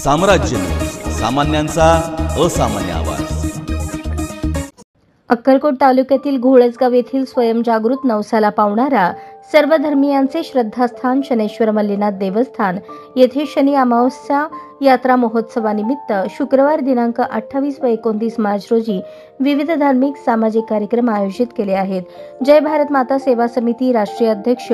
साम्राज्य, सामान्यांचा असामान्य आवाज। अक्कलकोट तालुक्यातील घोळसगाव येथील स्वयंजागृत नवसाला पावणारा सर्व धर्मियांचे श्रद्धास्थान शनेश्वर मल्लीनाथ देवस्थान येथे शनी अमावस्या यात्रा महोत्सवानिमित्त शुक्रवार दिनांक 28 व 29 मार्च रोजी विविध धार्मिक सामाजिक कार्यक्रम आयोजित केले आहेत। जय भारत माता सेवा समिती राष्ट्रीय अध्यक्ष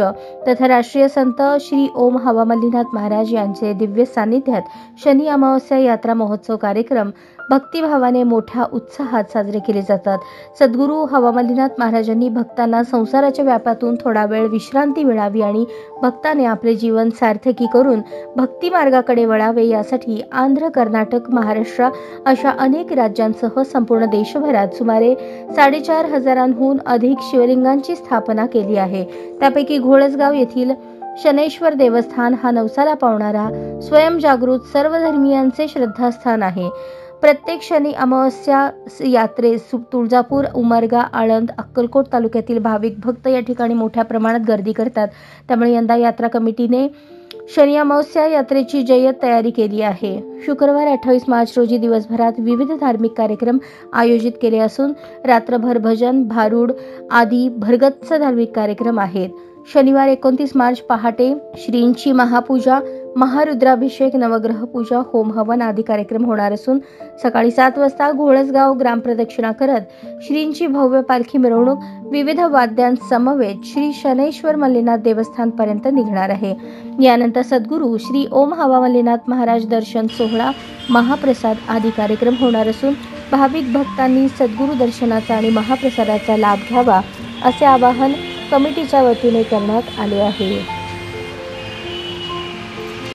तथा राष्ट्रीय संत श्री ओम हवा मल्लीनाथ महाराज यांचे दिव्य सानिध्यात शनी अमावस्या यात्रा महोत्सव कार्यक्रम भक्तिभावाने मोठ्या उत्साहात साजरे केले जातात। सद्गुरू हवा मल्लीनाथ महाराजांनी भक्तांना संसाराच्या व्यापातून थोडा वेळ विश्रांती मिळावी आणि भक्ताने आपले जीवन सार्थकी करून भक्ती मार्गाकडे वळावे यासाठी आंध्र, कर्नाटक, महाराष्ट्र अशा अनेक राज्यांसह संपूर्ण देशभरात सुमारे 4,500हून अधिक शिवलिंगांची स्थापना केली आहे। त्यापैकी घोळसगाव येथील शनेश्वर देवस्थान हा नवसाला पावणारा स्वयंजागृत सर्व धर्मियांचे श्रद्धास्थान आहे। प्रत्येक शनी अमावस्या यात्रेस तुळजापूर, उमरगा, आळंद, अक्कलकोट तालुक्यातील भाविक भक्त या ठिकाणी मोठ्या प्रमाणात गर्दी करतात। त्यामुळे यंदा यात्रा कमिटीने शनी अमावस्या यात्रेची जय्यत तयारी केली आहे। शुक्रवार 28 मार्च रोजी दिवसभरात विविध धार्मिक कार्यक्रम आयोजित केले असून रात्रभर भजन, भारुड आदी भरगच्च धार्मिक कार्यक्रम आहेत। शनिवार 29 मार्च पहाटे श्रींची महापूजा, महारुद्राभिषेक, नवग्रह पूजा, होम हवन आदी कार्यक्रम होणार असून सकाळी 7 वाजता घोळसगाव ग्रामप्रदक्षिणा करत श्रींची भव्य पालखी मिरवणूक विविध वाद्यांसमवेत श्री शनेश्वर मल्लीनाथ देवस्थान पर्यंत निघणार आहे। यानंतर सद्गुरू श्री ओम हवा मल्लीनाथ महाराज दर्शन सोहळा, महाप्रसाद आदी कार्यक्रम होणार असून भाविक भक्तांनी सद्गुरू दर्शनाचा आणि महाप्रसादाचा लाभ घ्यावा असे आवाहन कमिटीच्या वतीने करण्यात आले आहे।